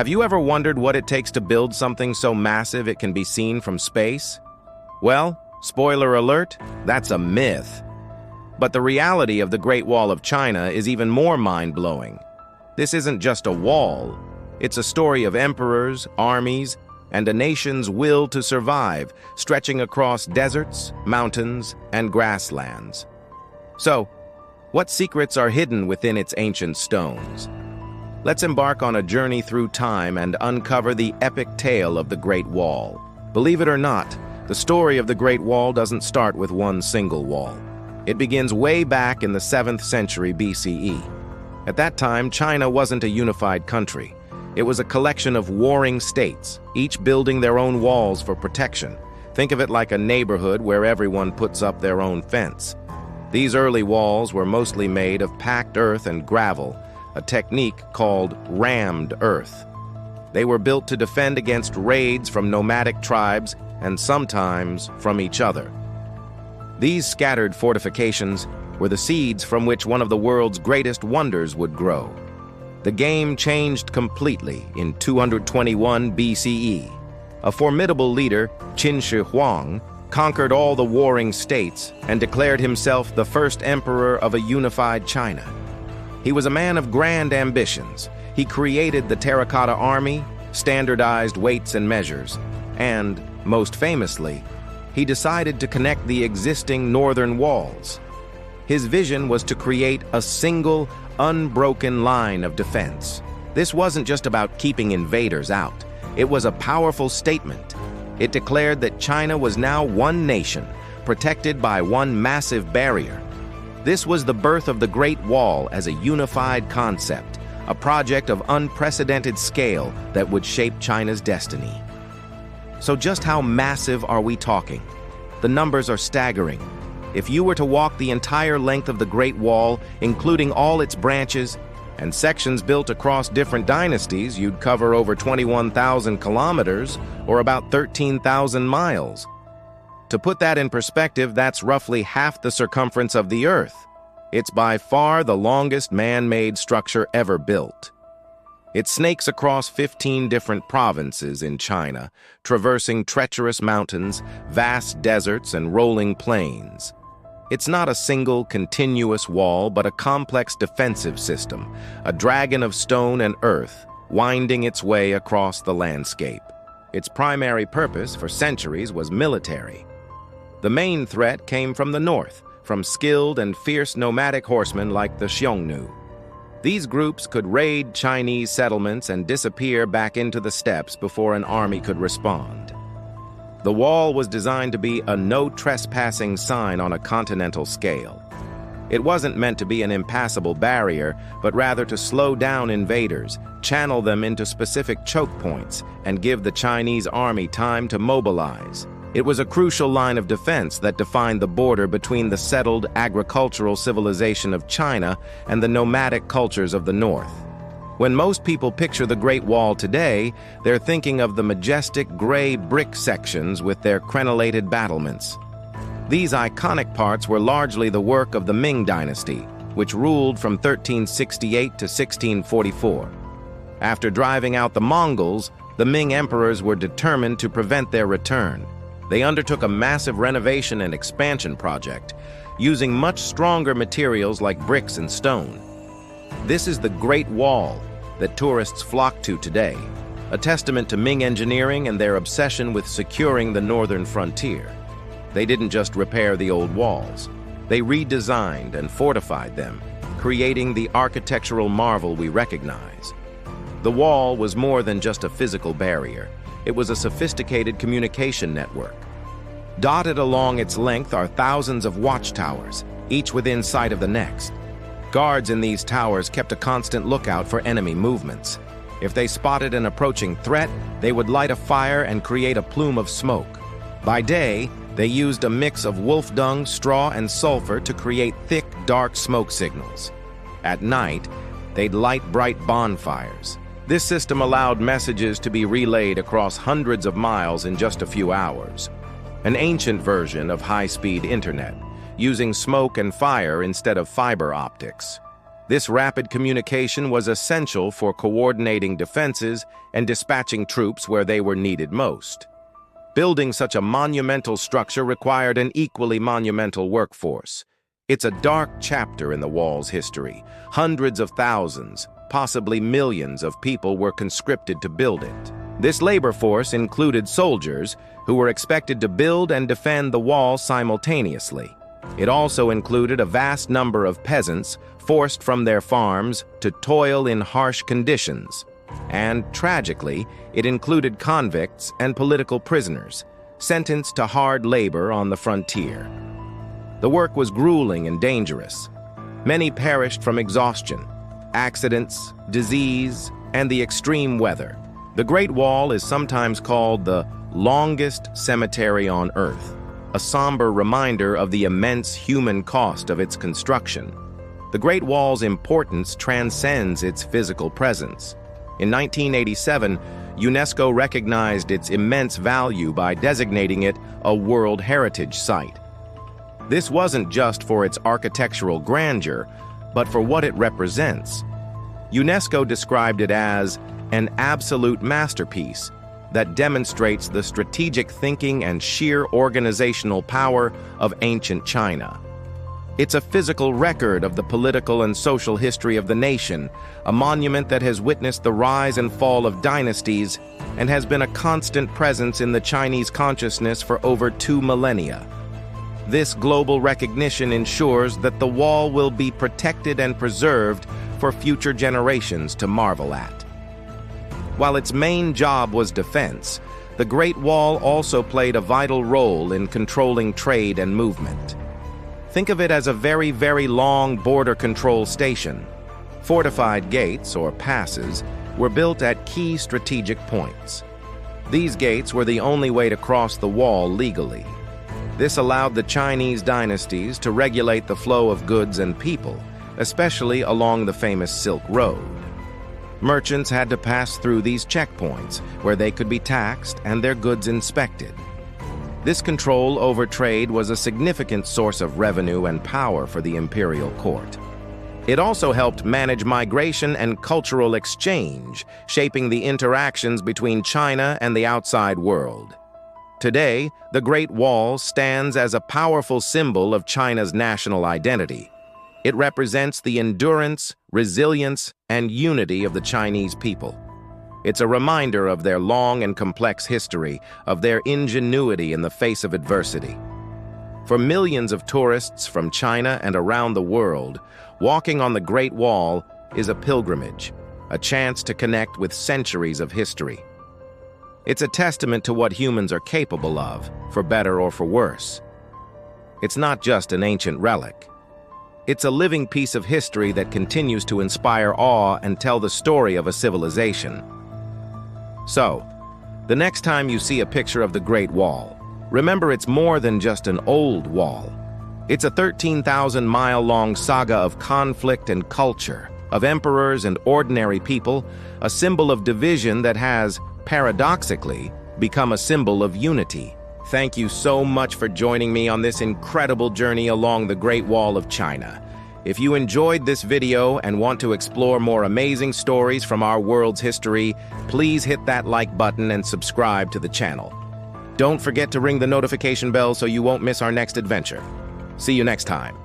Have you ever wondered what it takes to build something so massive it can be seen from space? Well, spoiler alert, that's a myth. But the reality of the Great Wall of China is even more mind-blowing. This isn't just a wall. It's a story of emperors, armies, and a nation's will to survive, stretching across deserts, mountains, and grasslands. So, what secrets are hidden within its ancient stones? Let's embark on a journey through time and uncover the epic tale of the Great Wall. Believe it or not, the story of the Great Wall doesn't start with one single wall. It begins way back in the 7th century BCE. At that time, China wasn't a unified country. It was a collection of warring states, each building their own walls for protection. Think of it like a neighborhood where everyone puts up their own fence. These early walls were mostly made of packed earth and gravel, a technique called rammed earth. They were built to defend against raids from nomadic tribes and sometimes from each other. These scattered fortifications were the seeds from which one of the world's greatest wonders would grow. The game changed completely in 221 BCE. A formidable leader, Qin Shi Huang, conquered all the warring states and declared himself the first emperor of a unified China. He was a man of grand ambitions. He created the terracotta army, standardized weights and measures, and, most famously, he decided to connect the existing northern walls. His vision was to create a single, unbroken line of defense. This wasn't just about keeping invaders out. It was a powerful statement. It declared that China was now one nation, protected by one massive barrier. This was the birth of the Great Wall as a unified concept, a project of unprecedented scale that would shape China's destiny. So just how massive are we talking? The numbers are staggering. If you were to walk the entire length of the Great Wall, including all its branches and sections built across different dynasties, you'd cover over 21,000 kilometers, or about 13,000 miles. To put that in perspective, that's roughly half the circumference of the Earth. It's by far the longest man-made structure ever built. It snakes across 15 different provinces in China, traversing treacherous mountains, vast deserts, and rolling plains. It's not a single, continuous wall, but a complex defensive system, a dragon of stone and earth, winding its way across the landscape. Its primary purpose for centuries was military. The main threat came from the north, from skilled and fierce nomadic horsemen like the Xiongnu. These groups could raid Chinese settlements and disappear back into the steppes before an army could respond. The wall was designed to be a no-trespassing sign on a continental scale. It wasn't meant to be an impassable barrier, but rather to slow down invaders, channel them into specific choke points, and give the Chinese army time to mobilize. It was a crucial line of defense that defined the border between the settled agricultural civilization of China and the nomadic cultures of the north. When most people picture the Great Wall today, they're thinking of the majestic gray brick sections with their crenellated battlements. These iconic parts were largely the work of the Ming dynasty, which ruled from 1368 to 1644. After driving out the Mongols, the Ming emperors were determined to prevent their return. They undertook a massive renovation and expansion project, using much stronger materials like bricks and stone. This is the Great Wall that tourists flock to today, a testament to Ming engineering and their obsession with securing the northern frontier. They didn't just repair the old walls. They redesigned and fortified them, creating the architectural marvel we recognize. The wall was more than just a physical barrier. It was a sophisticated communication network. Dotted along its length are thousands of watchtowers, each within sight of the next. Guards in these towers kept a constant lookout for enemy movements. If they spotted an approaching threat, they would light a fire and create a plume of smoke. By day, they used a mix of wolf dung, straw, and sulfur to create thick, dark smoke signals. At night, they'd light bright bonfires. This system allowed messages to be relayed across hundreds of miles in just a few hours. An ancient version of high-speed internet, using smoke and fire instead of fiber optics. This rapid communication was essential for coordinating defenses and dispatching troops where they were needed most. Building such a monumental structure required an equally monumental workforce. It's a dark chapter in the wall's history. Hundreds of thousands, possibly millions of people were conscripted to build it. This labor force included soldiers who were expected to build and defend the wall simultaneously. It also included a vast number of peasants forced from their farms to toil in harsh conditions. And, tragically, it included convicts and political prisoners, sentenced to hard labor on the frontier. The work was grueling and dangerous. Many perished from exhaustion, accidents, disease, and the extreme weather. The Great Wall is sometimes called the longest cemetery on Earth, a somber reminder of the immense human cost of its construction. The Great Wall's importance transcends its physical presence. In 1987, UNESCO recognized its immense value by designating it a World Heritage Site. This wasn't just for its architectural grandeur, but for what it represents. UNESCO described it as an absolute masterpiece that demonstrates the strategic thinking and sheer organizational power of ancient China. It's a physical record of the political and social history of the nation, a monument that has witnessed the rise and fall of dynasties and has been a constant presence in the Chinese consciousness for over 2 millennia. This global recognition ensures that the wall will be protected and preserved for future generations to marvel at. While its main job was defense, the Great Wall also played a vital role in controlling trade and movement. Think of it as a very, very long border control station. Fortified gates, or passes, were built at key strategic points. These gates were the only way to cross the wall legally. This allowed the Chinese dynasties to regulate the flow of goods and people, especially along the famous Silk Road. Merchants had to pass through these checkpoints, where they could be taxed and their goods inspected. This control over trade was a significant source of revenue and power for the imperial court. It also helped manage migration and cultural exchange, shaping the interactions between China and the outside world. Today, the Great Wall stands as a powerful symbol of China's national identity. It represents the endurance, resilience, and unity of the Chinese people. It's a reminder of their long and complex history, of their ingenuity in the face of adversity. For millions of tourists from China and around the world, walking on the Great Wall is a pilgrimage, a chance to connect with centuries of history. It's a testament to what humans are capable of, for better or for worse. It's not just an ancient relic. It's a living piece of history that continues to inspire awe and tell the story of a civilization. So, the next time you see a picture of the Great Wall, remember it's more than just an old wall. It's a 13,000-mile-long saga of conflict and culture, of emperors and ordinary people, a symbol of division that has, paradoxically, become a symbol of unity. Thank you so much for joining me on this incredible journey along the Great Wall of China. If you enjoyed this video and want to explore more amazing stories from our world's history, please hit that like button and subscribe to the channel. Don't forget to ring the notification bell so you won't miss our next adventure. See you next time.